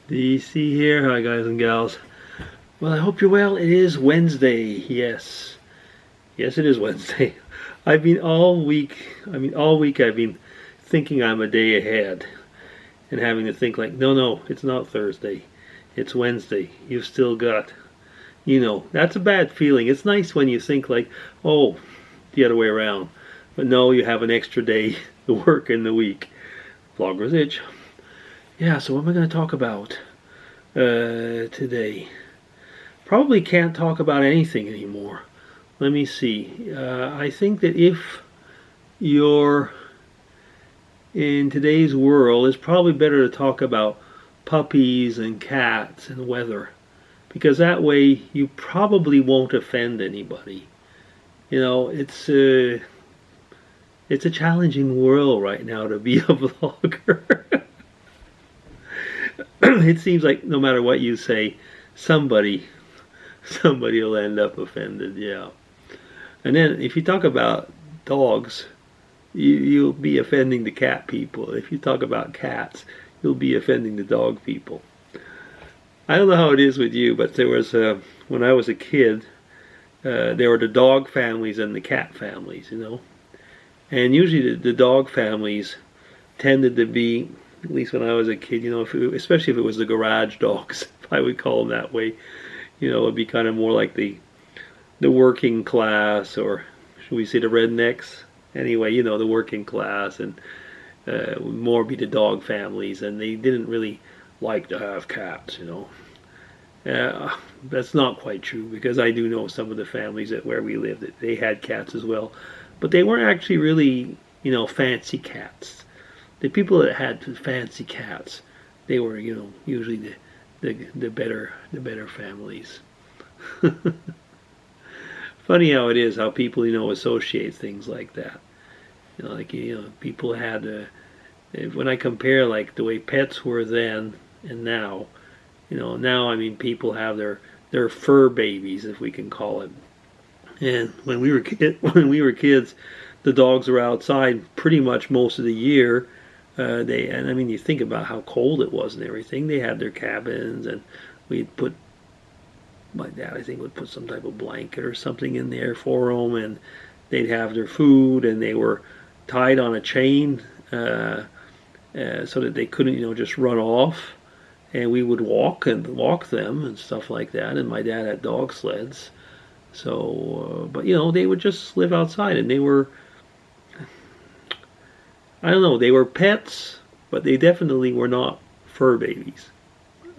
DC here. Hi, guys and gals. Well, I hope you're well. It is Wednesday. Yes. Yes, it is Wednesday. All week I've been thinking I'm a day ahead and having to think like, no, it's not Thursday. It's Wednesday. You've still got, that's a bad feeling. It's nice when you think like, oh, the other way around. But no, you have an extra day to work in the week. Vlogger's itch. Yeah, so what am I going to talk about today? Probably can't talk about anything anymore. Let me see. I think that if you're in today's world, it's probably better to talk about puppies and cats and weather, because that way you probably won't offend anybody. It's a challenging world right now to be a vlogger. It seems like no matter what you say, somebody will end up offended. Yeah. And then if you talk about dogs, you'll be offending the cat people. If you talk about cats, you'll be offending the dog people. I don't know how it is with you, but there was when I was a kid, there were the dog families and the cat families, and usually the dog families tended to be, at least when I was a kid, especially if it was the garage dogs, if I would call them that way, it'd be kind of more like the working class, or should we say the rednecks? Anyway, the working class, and would more be the dog families, and they didn't really like to have cats, That's not quite true, because I do know some of the families where we lived that they had cats as well, but they weren't actually really, fancy cats. The people that had fancy cats, they were, usually the better families. Funny how it is how people, associate things like that. People had, when I compare like the way pets were then and now, now I mean people have their fur babies, if we can call it. And when we were kids, the dogs were outside pretty much most of the year. You think about how cold it was and everything. They had their cabins, and my dad, I think, would put some type of blanket or something in there for them, and they'd have their food, and they were tied on a chain so that they couldn't, just run off. And we would walk them and stuff like that. And my dad had dog sleds, so but they would just live outside, and they were, I don't know, they were pets, but they definitely were not fur babies,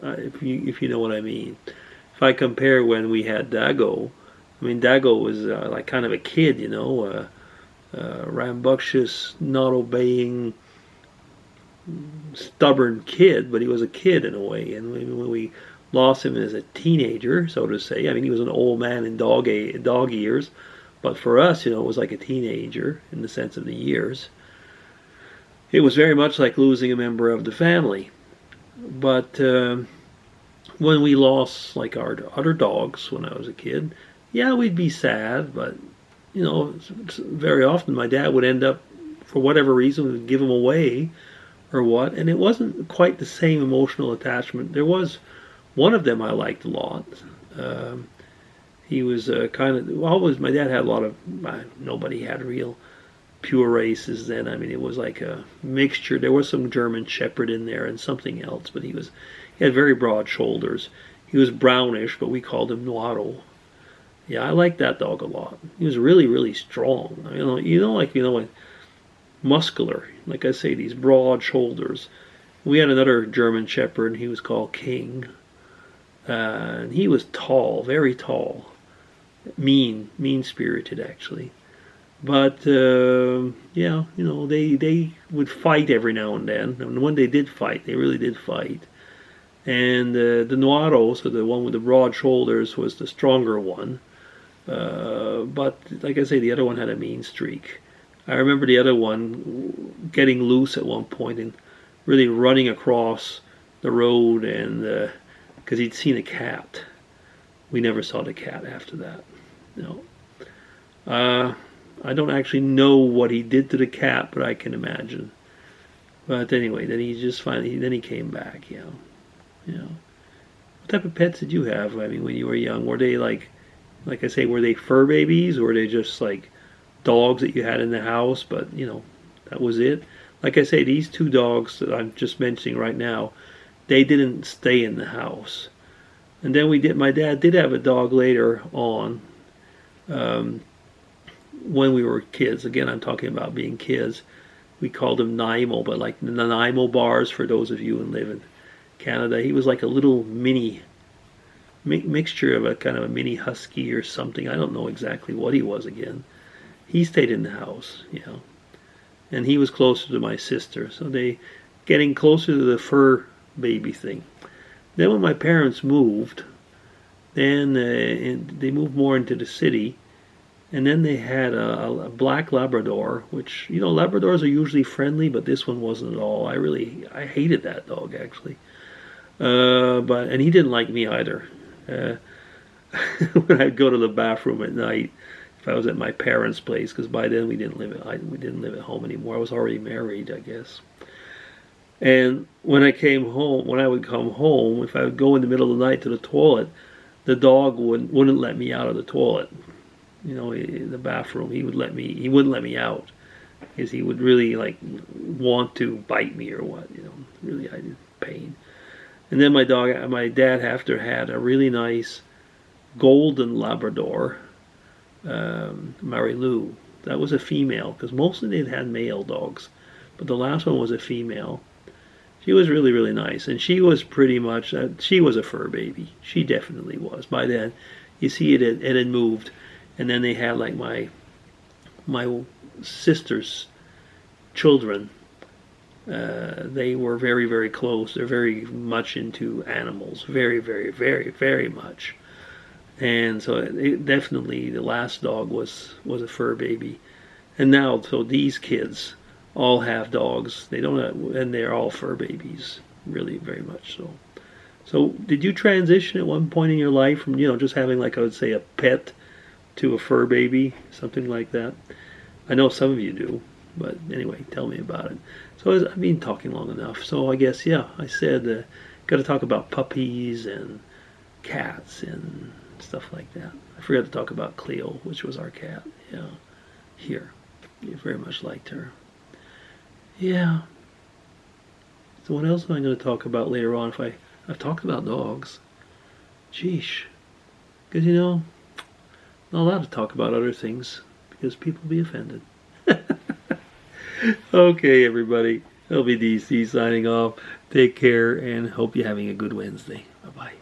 if you know what I mean. If I compare when we had Dago, Dago was like kind of a kid, rambunctious, not obeying, stubborn kid, but he was a kid in a way. And when we lost him as a teenager, so to say, he was an old man in dog years, but for us, it was like a teenager in the sense of the years. It was very much like losing a member of the family. But when we lost like our other dogs when I was a kid, yeah, we'd be sad, but very often my dad would end up, for whatever reason, would give them away or what, and it wasn't quite the same emotional attachment. There was one of them I liked a lot. He was my dad had a lot of, nobody had real pure races then. It was like a mixture. There was some German Shepherd in there and something else, but he had very broad shoulders. He was brownish, but we called him Noiro. Yeah, I liked that dog a lot. He was really, really strong. Muscular. Like I say, these broad shoulders. We had another German Shepherd, and he was called King. And he was tall, very tall. Mean-spirited, actually. But, they would fight every now and then. And when they did fight, they really did fight. And the Noiro, so the one with the broad shoulders, was the stronger one. But, like I say, the other one had a mean streak. I remember the other one getting loose at one point and really running across the road, and because he'd seen a cat. We never saw the cat after that. I don't actually know what he did to the cat, but I can imagine. But anyway, then he came back, You know, what type of pets did you have? I mean, when you were young, were they like I say, were they fur babies, or were they just like dogs that you had in the house? But that was it. Like I say, these two dogs that I'm just mentioning right now, they didn't stay in the house. And then we did. My dad did have a dog later on, um, when we were kids. Again, I'm talking about being kids. We called him Nimo, but like the Nanaimo bars for those of you who live in Canada. He was like a little mini mixture of a kind of a mini husky or something. I don't know exactly what he was again. He stayed in the house, and he was closer to my sister, so they getting closer to the fur baby thing. Then when my parents moved, then they moved more into the city, and then they had a black Labrador, which Labradors are usually friendly, but this one wasn't at all. I hated that dog actually, and he didn't like me either. Uh, when I'd go to the bathroom at night, if I was at my parents' place, because by then we didn't live at home anymore. I was already married, I guess. And when I would come home, if I would go in the middle of the night to the toilet, the dog wouldn't let me out of the toilet. In the bathroom, he wouldn't let me out because he would really like want to bite me or what. Really, I did pain. And then my dad after had a really nice golden Labrador, Mary Lou. That was a female, because mostly they'd had male dogs, but the last one was a female. She was really, really nice, and she was pretty much, she was a fur baby. She definitely was. By then, you see it had moved, and then they had like my sister's children. They were very, very close. They're very much into animals, very, very, very, very much. And so definitely the last dog was a fur baby. And now, so these kids all have dogs. They don't have, and they're all fur babies, really very much so. So did you transition at one point in your life from, just having, like I would say, a pet to a fur baby, something like that? I know some of you do, but anyway, tell me about it. So I've been talking long enough. So I guess, yeah, I said, got to talk about puppies and cats and stuff like that. I forgot to talk about Cleo, which was our cat. Yeah, here. You very much liked her. Yeah. So what else am I going to talk about later on? I've talked about dogs. Sheesh. Because, not allowed to talk about other things because people be offended. Okay, everybody. LBDC signing off. Take care and hope you're having a good Wednesday. Bye-bye.